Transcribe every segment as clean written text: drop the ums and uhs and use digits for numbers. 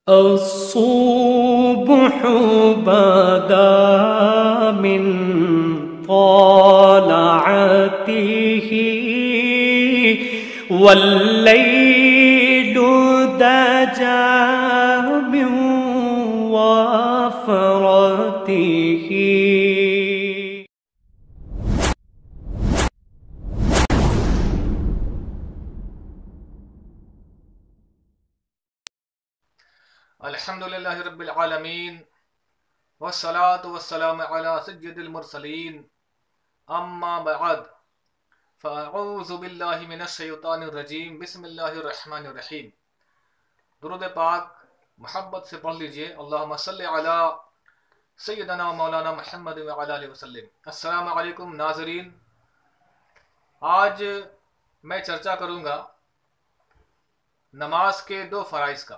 الصبح بدا من طلعته والليل دجى من وفرته. الحمدللہ رب العالمین والصلاة والسلام علی سید المرسلین اما بعد فاعوذ باللہ من الشیطان الرجیم بسم اللہ الرحمن الرحیم. درود پاک محبت سے پڑھ لیجئے. اللہم صلی علی سیدنا مولانا محمد وعلی آلہ وسلم. السلام علیکم ناظرین. آج میں چرچا کروں گا نماز کے دو فرائض کا.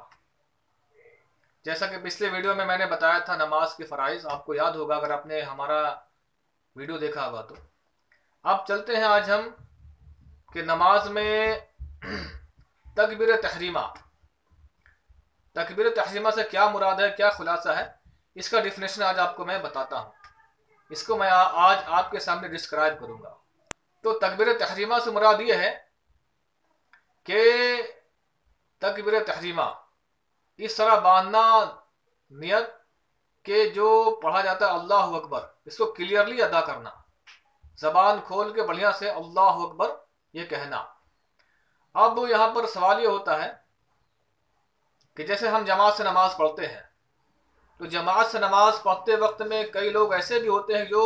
جیسا کہ پچھلے ویڈیو میں نے بتایا تھا نماز کے فرائض، آپ کو یاد ہوگا اگر آپ نے ہمارا ویڈیو دیکھا ہوگا تو. اب چلتے ہیں آج ہم کہ نماز میں تکبیر تحریمہ سے کیا مراد ہے، کیا خلاصہ ہے، اس کا ڈیفینیشن آج آپ کو میں بتاتا ہوں. اس کو میں آج آپ کے سامنے ڈسکرائب کروں گا. تو تکبیر تحریمہ سے مراد یہ ہے کہ تکبیر تحریمہ اس طرح باندھنا نیت کہ جو پڑھا جاتا ہے اللہ اکبر، اس کو کلیئرلی ادا کرنا، زبان کھول کے بڑھیا سے اللہ اکبر یہ کہنا. اب یہاں پر سوال یہ ہوتا ہے کہ جیسے ہم جماعت سے نماز پڑھتے ہیں تو جماعت سے نماز پڑھتے وقت میں کئی لوگ ایسے بھی ہوتے ہیں جو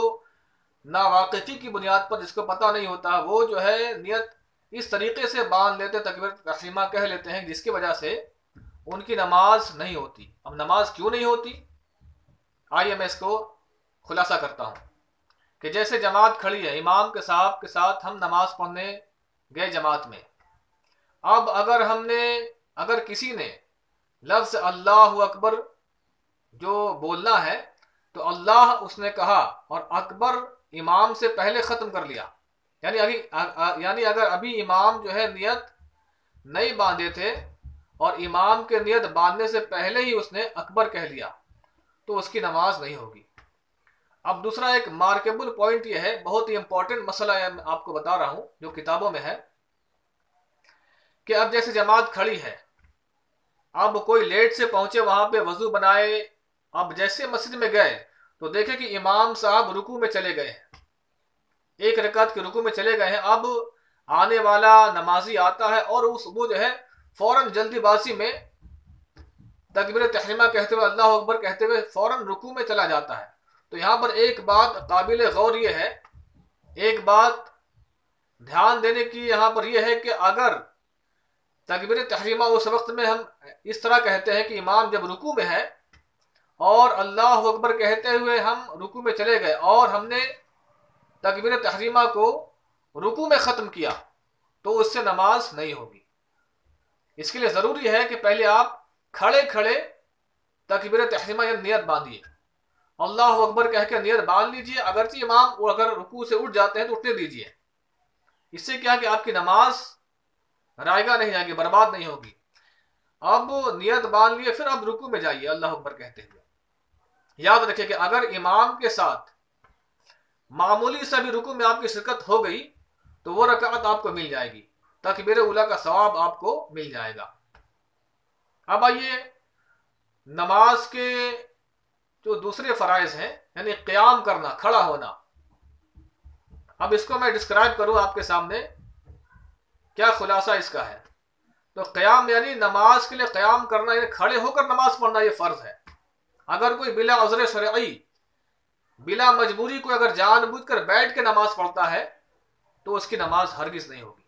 ناواقفی کی بنیاد پر، جس کو پتہ نہیں ہوتا، وہ جو ہے نیت اس طریقے سے باندھ لیتے، تکبیر تحریمہ کہہ لیتے ہیں، جس کی وجہ سے ان کی نماز نہیں ہوتی. اب نماز کیوں نہیں ہوتی؟ آئیے میں اس کو خلاصہ کرتا ہوں کہ جیسے جماعت کھڑی ہے، امام کے صاحب کے ساتھ ہم نماز پڑھنے گئے جماعت میں. اب اگر کسی نے لفظ اللہ اکبر جو بولنا ہے تو اللہ اس نے کہا اور اکبر امام سے پہلے ختم کر لیا، یعنی اگر ابھی امام جو ہے نیت نہیں باندھے تھے اور امام کے نیت باندھنے سے پہلے ہی اس نے اکبر کہہ لیا تو اس کی نماز نہیں ہوگی. اب دوسرا ایک مارکیبل پوائنٹ یہ ہے، بہت ہی امپورٹنٹ مسئلہ ہے، میں آپ کو بتا رہا ہوں جو کتابوں میں ہے، کہ اب جیسے جماعت کھڑی ہے، اب کوئی لیٹ سے پہنچے، وہاں پہ وضو بنائے، اب جیسے مسجد میں گئے تو دیکھیں کہ امام صاحب رکوع میں چلے گئے ہیں، ایک رکعت کے رکوع میں چلے گئے ہیں. اب آنے والا نمازی آتا ہے اور وہ جو ہے فوراً جلدی بازی میں تکبیر تحریمہ کہتے ہوئے اللہ اکبر کہتے ہوئے فوراً رکوع میں چلا جاتا ہے. تو یہاں پر ایک بات قابل غور یہ ہے، ایک بات دھیان دینے کی یہاں پر یہ ہے کہ اگر تکبیر تحریمہ اس وقت میں ہم اس طرح کہتے ہیں کہ امام جب رکوع میں ہے اور اللہ اکبر کہتے ہوئے ہم رکوع میں چلے گئے اور ہم نے تکبیر تحریمہ کو رکوع میں ختم کیا تو اس سے نماز نہیں ہوگی. اس کے لیے ضروری ہے کہ پہلے آپ کھڑے کھڑے تکبیر تحریمہ یا نیت باندھیے، اللہ اکبر کہہ کے نیت باندھ لیجئے. اگرچہ امام اگر رکوع سے اٹھ جاتے ہیں تو اٹھنے دیجئے. اس سے کیا کہ آپ کی نماز رائگاں نہیں جائے گی، برباد نہیں ہوگی. اب نیت باندھ لیے، پھر اب رکوع میں جائیے اللہ اکبر کہتے ہوئے. یاد رکھیں کہ اگر امام کے ساتھ معمولی سا بھی رکوع میں آپ کی شرکت ہو گئی تو وہ رکعت آپ کو مل جائے گی، تکبیر اولیٰ کا ثواب آپ کو مل جائے گا. اب آئیے نماز کے جو دوسرے فرائض ہیں، یعنی قیام کرنا، کھڑا ہونا. اب اس کو میں ڈسکرائب کروں آپ کے سامنے کیا خلاصہ اس کا ہے. تو قیام یعنی نماز کے لیے قیام کرنا، یعنی کھڑے ہو کر نماز پڑھنا، یہ فرض ہے. اگر کوئی بلا عذر شرعی، بلا مجبوری کوئی اگر جان بوجھ کر بیٹھ کے نماز پڑھتا ہے تو اس کی نماز ہرگز نہیں ہوگی.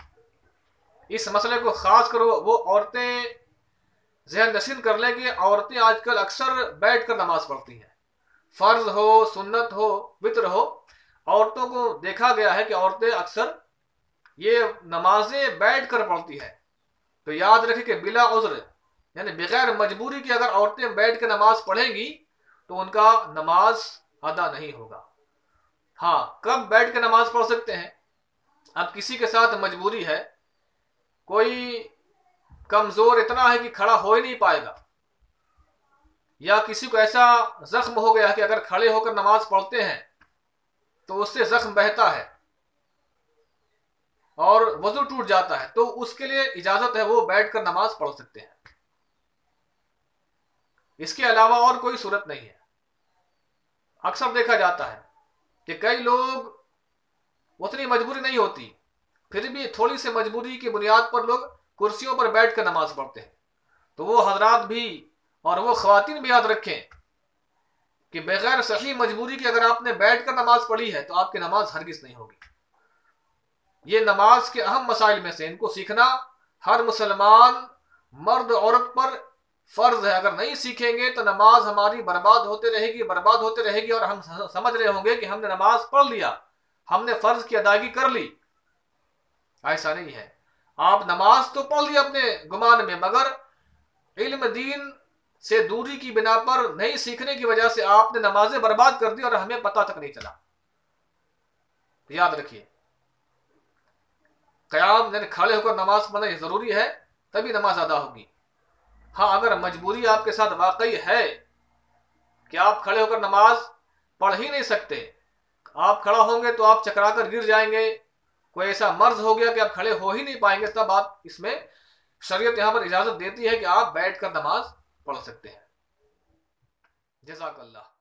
اس مسئلے کو خاص کرو وہ عورتیں ذہن نشین کر لیں کہ عورتیں آج کل اکثر بیٹھ کر نماز پڑھتی ہیں، فرض ہو، سنت ہو، وتر ہو، عورتوں کو دیکھا گیا ہے کہ عورتیں اکثر یہ نمازیں بیٹھ کر پڑھتی ہیں. تو یاد رکھیں کہ بلا عذر یعنی بغیر مجبوری کی اگر عورتیں بیٹھ کے نماز پڑھیں گی تو ان کا نماز ادا نہیں ہوگا. ہاں، کب بیٹھ کے نماز پڑھ سکتے ہیں؟ اب کسی کے ساتھ مجبوری ہے، کوئی کمزور اتنا ہے کہ کھڑا ہو ہی نہیں پائے گا، یا کسی کو ایسا زخم ہو گیا کہ اگر کھڑے ہو کر نماز پڑھتے ہیں تو اس سے زخم بہتا ہے اور وضو ٹوٹ جاتا ہے، تو اس کے لیے اجازت ہے، وہ بیٹھ کر نماز پڑھ سکتے ہیں، اس کے علاوہ اور کوئی صورت نہیں ہے۔ اکثر دیکھا جاتا ہے کہ کئی لوگ اتنی مجبوری نہیں ہوتی، پھر بھی تھوڑی سی مجبوری کی بنیاد پر لوگ کرسیوں پر بیٹھ کر نماز پڑھتے ہیں، تو وہ حضرات بھی اور وہ خواتین بھی یاد رکھیں کہ بغیر صحیح مجبوری کے اگر آپ نے بیٹھ کر نماز پڑھی ہے تو آپ کی نماز ہرگز نہیں ہوگی۔ یہ نماز کے اہم مسائل میں سے، ان کو سیکھنا ہر مسلمان مرد عورت پر فرض ہے۔ اگر نہیں سیکھیں گے تو نماز ہماری برباد ہوتے رہے گی اور ہم سمجھ رہے ہوں گے کہ ہم نے نماز پڑھ لیا، ہم نے فرض کی ادائیگی کر لی۔ ایسا نہیں ہے، آپ نماز تو پڑھ لی اپنے گمان میں، مگر علم دین سے دوری کی بنا پر نہیں سیکھنے کی وجہ سے آپ نے نمازیں برباد کر دی اور ہمیں پتہ تک نہیں چلا۔ یاد رکھیے، قیام یعنی کھڑے ہو کر نماز پڑھنا یہ ضروری ہے، تبھی نماز ادا ہوگی۔ ہاں، اگر مجبوری آپ کے ساتھ واقعی ہے کہ آپ کھڑے ہو کر نماز پڑھ ہی نہیں سکتے، آپ کھڑا ہوں گے تو آپ چکرا کر گر جائیں گے، کوئی ایسا مرض ہو گیا کہ آپ کھڑے ہو ہی نہیں پائیں گے، تب آپ اس میں شریعت یہاں پر اجازت دیتی ہے کہ آپ بیٹھ کر نماز پڑھ سکتے ہیں۔ جزاک اللہ۔